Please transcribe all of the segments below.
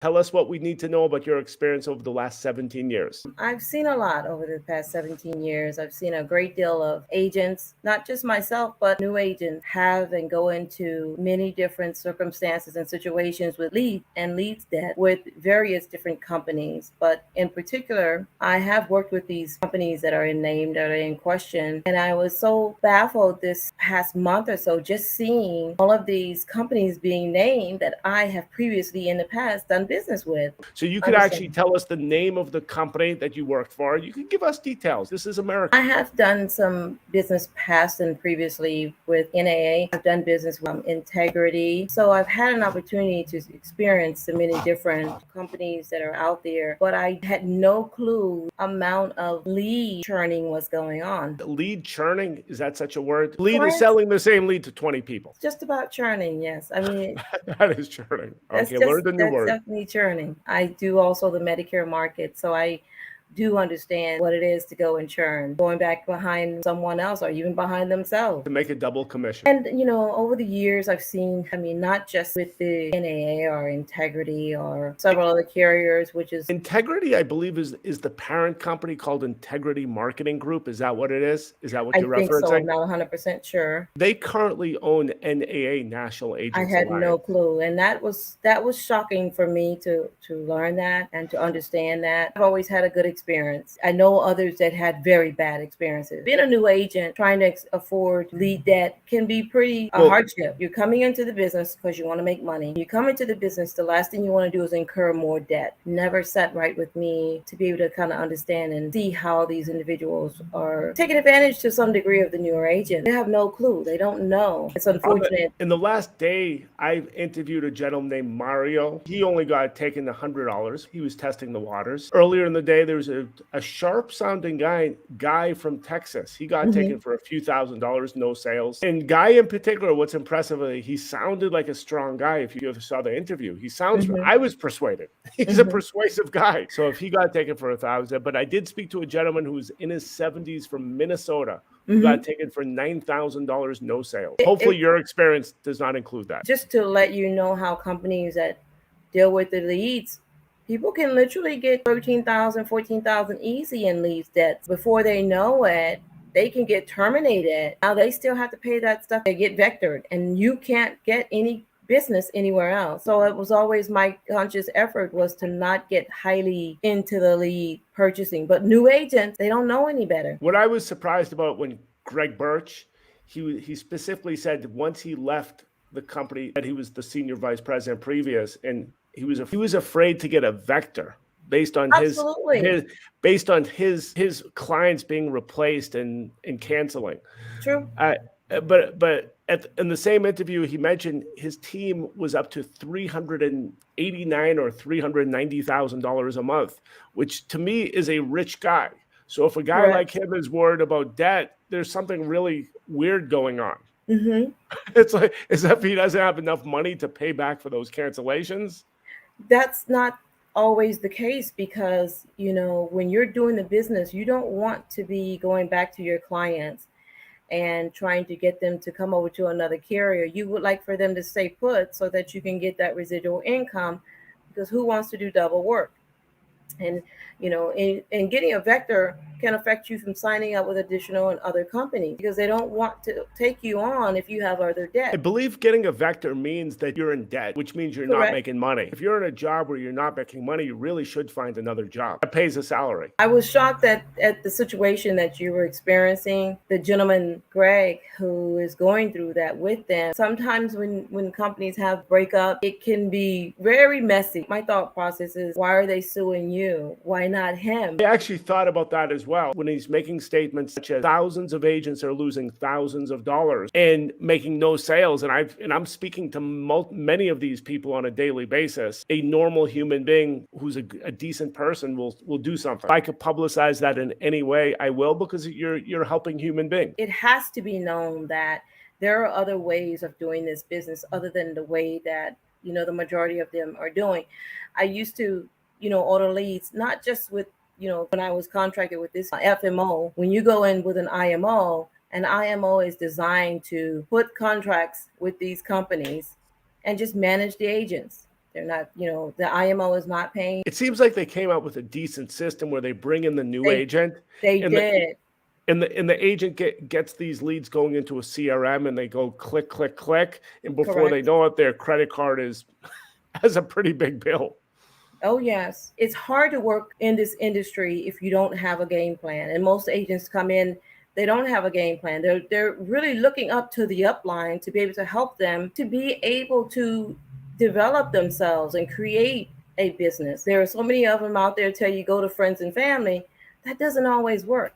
Tell us what we need to know about your experience over the last 17 years. I've seen a lot over the past 17 years. I've seen a great deal of agents, not just myself, but new agents have and go into many different circumstances and situations with leads debt with various different companies. But in particular, I have worked with these companies that are in name, that are in question. And I was so baffled this past month or so just seeing all of these companies being named that I have previously in the past done business with. So you could actually Understand? tell us the name of the company that you worked for. You can give us details. This is America. I have done some business past and previously with NAA. I've done business with Integrity. So I've had an opportunity to experience the many different companies that are out there, but I had no clue amount of lead churning was going on. Lead churning, is that such a word? Lead is Clients selling the same lead to 20 people. just about churning, yes. I mean, That is churning. Okay, learned a new that's word. definitely churning. I do also the Medicare market, so I do understand what it is to go and churn, going back behind someone else or even behind themselves. To make a double commission. And over the years, I've seen, I mean, not just with the NAA or Integrity or several other carriers, which is, Integrity, I believe, is the parent company called Integrity Marketing Group. Is that what it is? Is that what I you're think so. I'm referencing? not 100% sure. They currently own NAA, National I Agents had no Alliance. clue, and that was shocking for me to learn that and to understand that. I've always had a good experience. I know others that had very bad experiences. Being a new agent trying to afford lead debt can be pretty a Well, hardship. You're coming into the business because you want to make money. You come into the business, the last thing you want to do is incur more debt. Never sat right with me to be able to kind of understand and see how these individuals are taking advantage to some degree of the newer agent. They have no clue. They don't know. It's unfortunate. in the last day, I interviewed a gentleman named Mario. He only got taken $100. He was testing the waters. Earlier in the day, there was a sharp sounding guy from Texas. He got Mhm. taken for a few $1,000s, no sales. And Guy in particular, what's impressive, he sounded like a strong guy. If you ever saw the interview, Mhm. I was persuaded. He's a Mhm. persuasive guy. So if he got taken for 1,000, but I did speak to a gentleman who's in his 70s from Minnesota who got Mhm. taken for $9,000, no sales. It Hopefully, your experience does not include that. just to let you know how companies that deal with the leads, people can literally get 13,000, 14,000 easy in leads debts before they know it. They can get terminated. Now they still have to pay that stuff. They get vectored, and you can't get any business anywhere else. So it was always my conscious effort was to not get highly into the lead purchasing. But new agents, they don't know any better. What I was surprised about when Greg Birch, he specifically said once he left the company that he was the senior vice president previous, and he was afraid to get a vector based on Absolutely his clients being replaced and canceling. true. Uh, but in the same interview, he mentioned his team was up to $389 or $390,000 a month, which to me is a rich guy. So if a guy like Correct. him is worried about debt, there's something really weird going on. Hmm. It's like as if he doesn't have enough money to pay back for those cancellations. That's not always the case because when you're doing the business, you don't want to be going back to your clients and trying to get them to come over to another carrier. You would like for them to stay put so that you can get that residual income, because who wants to do double work? And in getting a vector can affect you from signing up with additional and other companies because they don't want to take you on if you have other I debt. believe getting a vector means that you're in debt, which means you're not Correct. making money. If you're in a job where you're not making money, you really should find another job that pays a salary. I was shocked at the situation that you were experiencing. The gentleman, Greg, who is going through that with them. Sometimes when companies have breakup, it can be very messy. My thought process is, why are they suing you? Why not him? I actually thought about that as well when he's making statements such as thousands of agents are losing thousands of dollars and making no sales. And I'm speaking to many of these people on a daily basis. A normal human being who's a decent person will do something. If I could publicize that in any way, I will, because you're helping human beings. It has to be known that there are other ways of doing this business other than the way that the majority of them are doing. I used to order leads not just with when I was contracted with this FMO. When you go in with an IMO is designed to put contracts with these companies and just manage the agents. They're not, the IMO is not paying. It seems like they came out with a decent system where they bring in the new They agent, they and the did. and the agent gets these leads going into a CRM, and they go click, click, click, and before they Correct. know it, their credit card is has a pretty big bill. Oh, yes. It's hard to work in this industry if you don't have a game plan. And most agents come in, they don't have a game plan. They're really looking up to the upline to be able to help them to be able to develop themselves and create a business. There are so many of them out there tell you go to friends and family. That doesn't always work,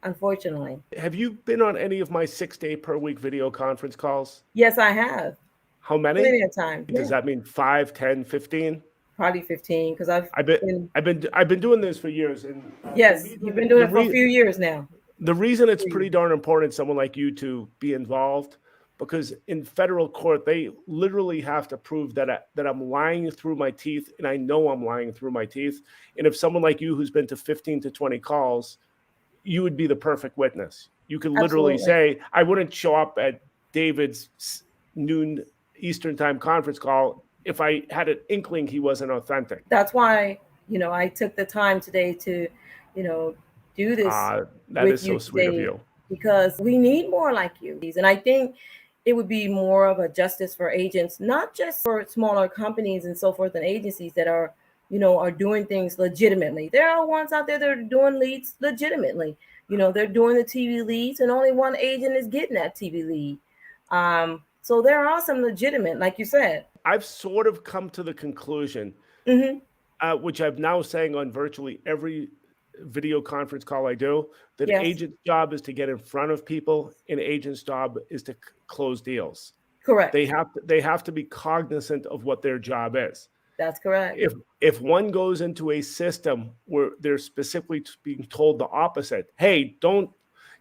unfortunately. Have you been on any of my 6 day per week video conference calls? Yes, I have. How many? Plenty of time. Does Yeah, that mean 5, 10, 15? probably 15 because I've I've been been, I've been doing this for years, and yes, you've been doing it for a few years now. the reason it's pretty darn important, someone like you to be involved, because in federal court they literally have to prove that I'm lying through my teeth, and I know I'm lying through my teeth. And if someone like you who's been to 15 to 20 calls, you would be the perfect witness. You could literally Absolutely. say, I wouldn't show up at David's noon Eastern time conference call if I had an inkling he wasn't authentic. That's why, I took the time today to, do this That with is you so sweet of today you. because we need more like you. And I think it would be more of a justice for agents, not just for smaller companies and so forth and agencies that are, are doing things legitimately. There are ones out there that are doing leads legitimately. They're doing the TV leads and only one agent is getting that TV lead. So there are some legitimate, like you said. I've sort of come to the conclusion, Hmm. which I'm now saying on virtually every video conference call I do, that Yes, agent's job is to get in front of people, and agent's job is to close deals. correct. They have to be cognizant of what their job is. That's correct. If one goes into a system where they're specifically being told the opposite, hey, don't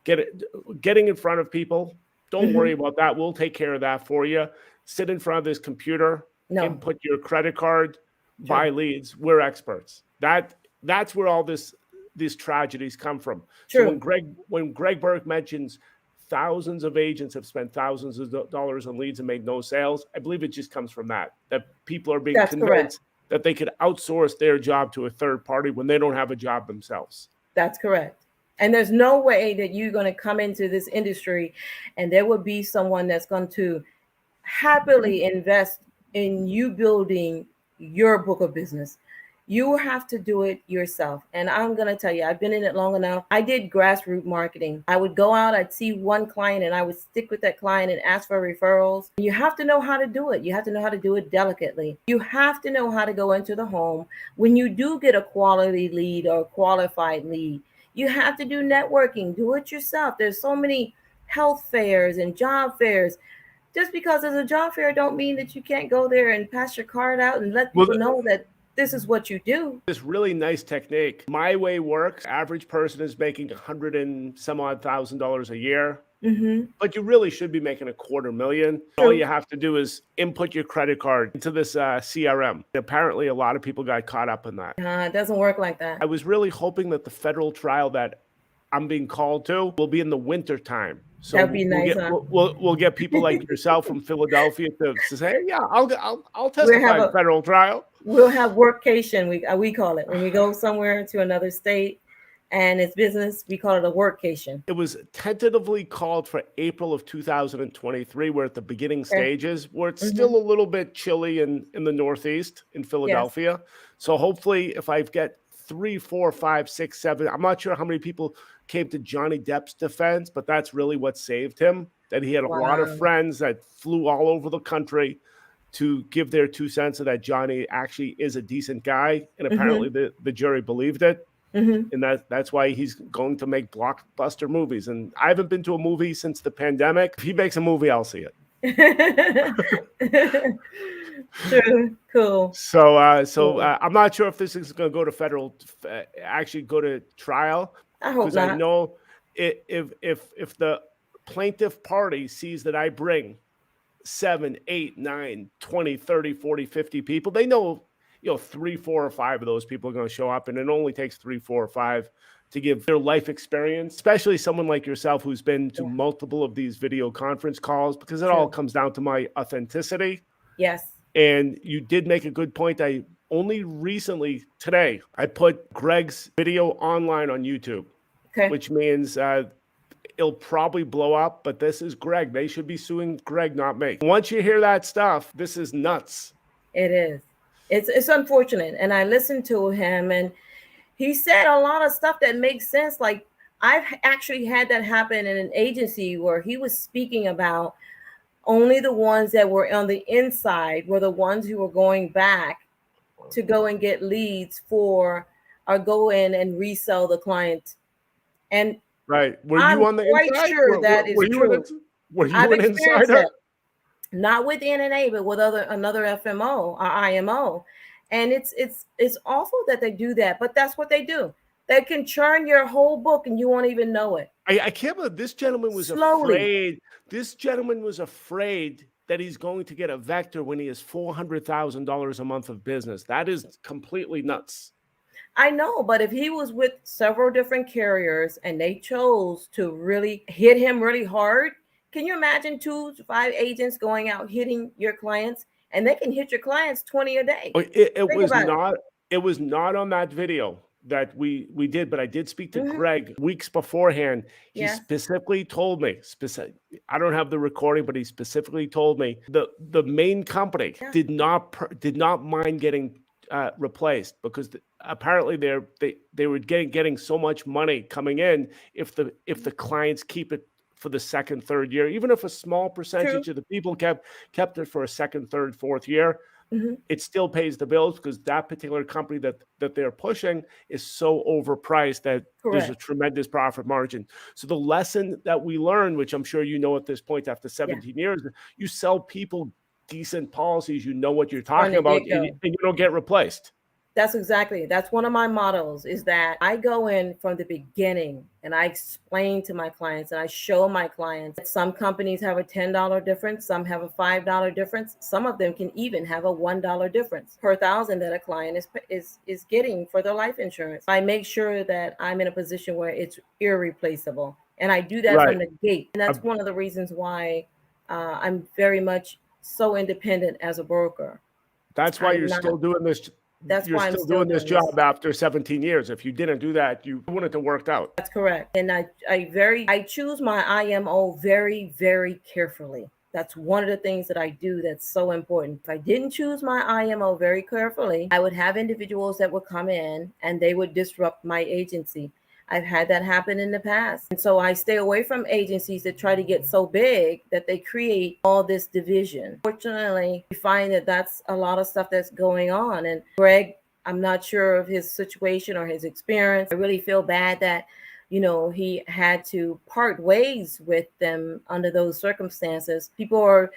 getting in front of people, don't worry Hmm. about that. We'll take care of that for you. Sit in front of this computer, No, input your credit card, true, buy leads. We're experts. That's where all these tragedies come from. So true. when Greg Burke mentions thousands of agents have spent thousands of dollars on leads and made no sales, I believe it just comes from that people are being That's correct. convinced that they could outsource their job to a third party when they don't have a job themselves. That's correct. And there's no way that you're going to come into this industry and there will be someone that's going to happily invest in you building your book of business. You have to do it yourself. And I'm going to tell you, I've been in it long enough. I did grassroots marketing. I would go out, I'd see one client, and I would stick with that client and ask for referrals. You have to know how to do it. You have to know how to do it delicately. You have to know how to go into the home. When you do get a quality lead or a qualified lead, you have to do networking. Do it yourself. There's so many health fairs and job fairs. Just because there's a job fair don't mean that you can't go there and pass your card out and let Well, people know that this is what you do. this really nice technique. My way works. Average person is making 100 and some odd $1,000 a year, Mm-hmm. but you really should be making $250,000. All you have to do is input your credit card into this CRM. Apparently, a lot of people got caught up in that. It doesn't work like that. I was really hoping that the federal trial that I'm being called to will be in the winter time. So That'd be nice, huh? we'll get people like yourself from Philadelphia to say, hey, yeah, I'll We'll testify have in federal trial. we'll have workcation. We call it when we go somewhere to another state and it's business. We call it a workcation. It was tentatively called for April of 2023. We're at the beginning stages where it's Mm-hmm. still a little bit chilly in the Northeast in Philadelphia. So hopefully, if I get 3, 4, 5, 6, 7, I'm not sure how many people came to Johnny Depp's defense, but that's really what saved him. That he had a lot of Wow. friends that flew all over the country to give their 2 cents so that Johnny actually is a decent guy. And apparently the jury believed it. Mm-hmm. And that's why he's going to make blockbuster movies. And I haven't been to a movie since the pandemic. If he makes a movie, I'll see it. True. Cool. So Cool. I'm not sure if this is going to go to federal, actually go to trial, I hope because I not. know if the plaintiff party sees that I bring 7, 8, 9, 20, 30, 40, 50 people, they know 3, 4, or 5 of those people are going to show up, and it only takes 3, 4, or 5 to give their life experience, especially someone like yourself who's been to multiple of these video conference calls, because it all True. comes down to my authenticity. Yes. And you did make a good point. I only recently today I put Greg's video online on YouTube, Okay. which means it'll probably blow up. But this is Greg. They should be suing Greg, not me. Once you hear that stuff, this is nuts. It is. It's unfortunate. And I listened to him, and he said a lot of stuff that makes sense. Like, I've actually had that happen in an agency where he was speaking about only the ones that were on the inside were the ones who were going back to go and get leads for, or go in and resell the client. And right. Were I'm you on the quite inside? sure that is true. Were you I've an experienced insider? it, not with NNA, but with another FMO or IMO. And it's awful that they do that, but that's what they do. They can churn your whole book and you won't even know it. I can't believe this gentleman was Slowly. afraid. This gentleman was afraid that he's going to get a vector when he has $400,000 a month of business. That is completely nuts. I know, but if he was with several different carriers and they chose to really hit him really hard, can you imagine 2 to 5 agents going out hitting your clients? And they can hit your clients 20 a day. It was not on that video that we did, but I did speak to Greg weeks beforehand. He specifically told me, I don't have the recording, but he specifically told me the main company did not mind getting replaced because apparently they were getting so much money coming in if the clients keep it for the second, third year, even if a small percentage of the people kept it for a second, third, fourth year. It still pays the bills because that particular company that they're pushing is so overpriced that there's a tremendous profit margin. So the lesson that we learned, which I'm sure you know at this point after 17 years, you sell people decent policies, you know what you're talking about, and you don't get replaced. That's one of my mottos, is that I go in from the beginning and I explain to my clients and I show my clients that some companies have a $10 difference, some have a $5 difference, some of them can even have a $1 difference per thousand that a client is getting for their life insurance. I make sure that I'm in a position where it's irreplaceable, and I do that from the gate. And that's one of the reasons why I'm very much so independent as a broker. That's why you're still doing this. You're still doing this job after 17 years. If you didn't do that, you wouldn't have worked out. That's correct. And I choose my IMO very, very carefully. That's one of the things that I do that's so important. If I didn't choose my IMO very carefully, I would have individuals that would come in and they would disrupt my agency. I've had that happen in the past. And so I stay away from agencies that try to get so big that they create all this division. Fortunately, we find that that's a lot of stuff that's going on. And Greg, I'm not sure of his situation or his experience. I really feel bad that, he had to part ways with them under those circumstances. People are,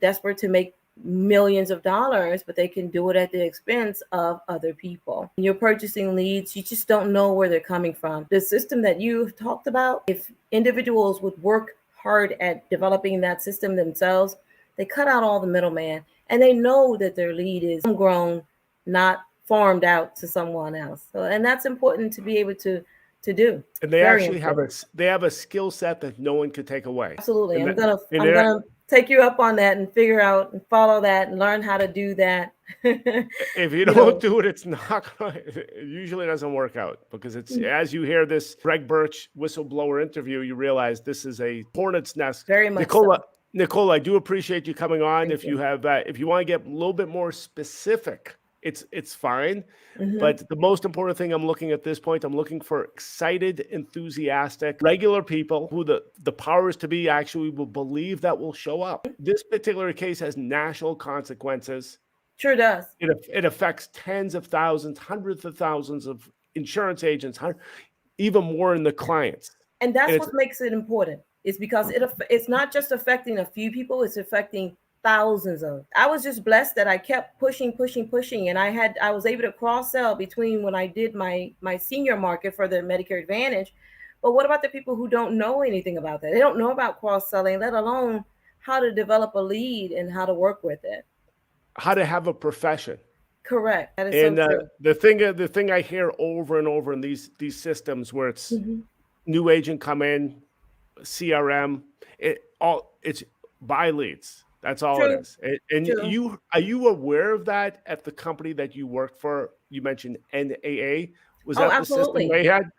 desperate to make millions of dollars, but they can do it at the expense of other people. When you're purchasing leads, you just don't know where they're coming from. The system that you talked about, if individuals would work hard at developing that system themselves, they cut out all the middleman and they know that their lead is homegrown, not farmed out to someone else. So, and that's important to be able to do. And they actually have a skill set that no one could take away. Absolutely. I'm gonna take you up on that and figure out and follow that and learn how to do that. If you don't do it, it usually doesn't work out, because it's, as you hear this Greg Birch whistleblower interview, you realize this is a hornet's nest. Very much Nicole, I do appreciate you coming on. If you want to get a little bit more specific, it's fine. But the most important thing I'm looking at this point, I'm looking for excited, enthusiastic, regular people who the powers to be actually will believe that will show up. This particular case has national consequences. Sure does. It affects tens of thousands, hundreds of thousands of insurance agents, even more in the clients. And that's what makes it important, is because it's not just affecting a few people, it's affecting thousands of. I was just blessed that I kept pushing, and I was able to cross-sell between when I did my senior market for the Medicare Advantage. But what about the people who don't know anything about that? They don't know about cross-selling, let alone how to develop a lead and how to work with it. How to have a profession. Correct. That is so true. The thing I hear over and over in these systems where it's new agent come in, CRM, it's buy leads. That's all it True, is. And true. you are you aware of that at the company that you worked for? You mentioned NAA. Was Oh, that the system absolutely. they had?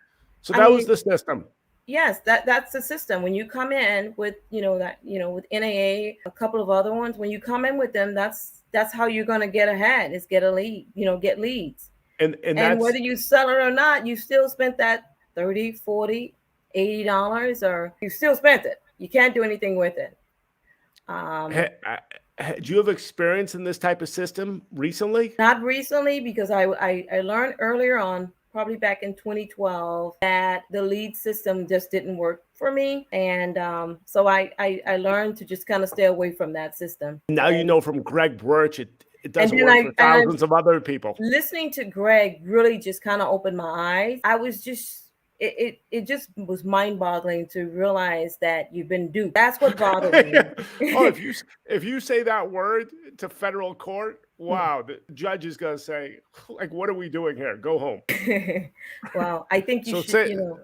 So I that was mean, the system. yes, that's the system. When you come in with, with NAA, a couple of other ones, when you come in with them, that's how you're gonna get ahead, is get a lead, get leads. And And that's whether you sell it or not, you still spent that 30, 40, $80, or you still spent it. You can't do anything with it. Um, do you have experience in this type of system recently? Not recently, because I learned earlier on, probably back in 2012, that the lead system just didn't work for me. And so I learned to just kind of stay away from that system. Now you know from Greg Birch it And doesn't then work for thousands of other people. listening to Greg really just kind of opened my eyes. I was just it just was mind boggling to realize that you've been duped. That's what bothered me. Oh, if you say that word to federal court, wow, the judge is gonna say, like, what are we doing here? Go home. Well, I think you So should,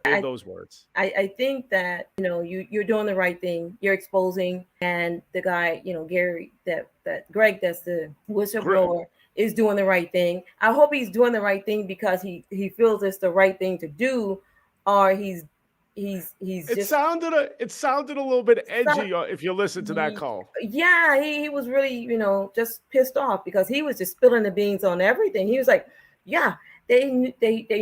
say those words. I think that you're doing the right thing. You're exposing, and the guy, Gary, that Greg, that's the whistleblower, is doing the right thing. I hope he's doing the right thing because he feels it's the right thing to do, or he's It just sounded a little bit so, edgy if you listen to that call. yeah, he was really, just pissed off because he was just spilling the beans on everything. He was like, yeah, they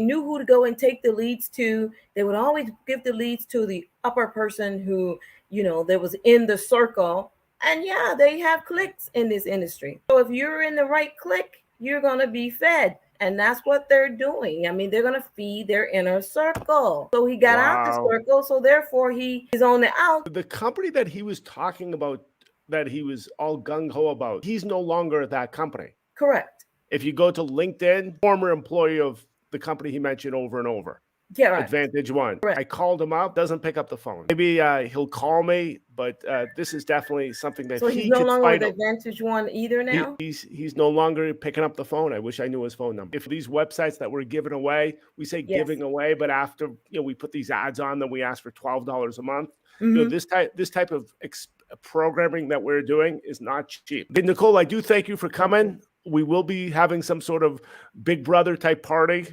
knew who to go and take the leads to. They would always give the leads to the upper person who, that was in the circle. And yeah, they have clicks in this industry. So if you're in the right click, you're going to be fed. And that's what they're doing. I mean, they're going to feed their inner circle. So he got out the Wow. circle. So therefore, he is on the out. The company that he was talking about, that he was all gung ho about, he's no longer at that company. Correct. If you go to LinkedIn, former employee of the company he mentioned over and over. Yeah, right. Advantage One. Correct. I called him up, doesn't pick up the phone. Maybe he'll call me, but this is definitely something that So he he's no could longer fight. with Advantage One either now? He's no longer picking up the phone. I wish I knew his phone number. If these websites that we're giving away, we say Yes. giving away, but after we put these ads on, then we ask for $12 a month. Mhm. This type of programming that we're doing is not cheap. Hey, Nicole, I do thank you for coming. We will be having some sort of Big Brother type party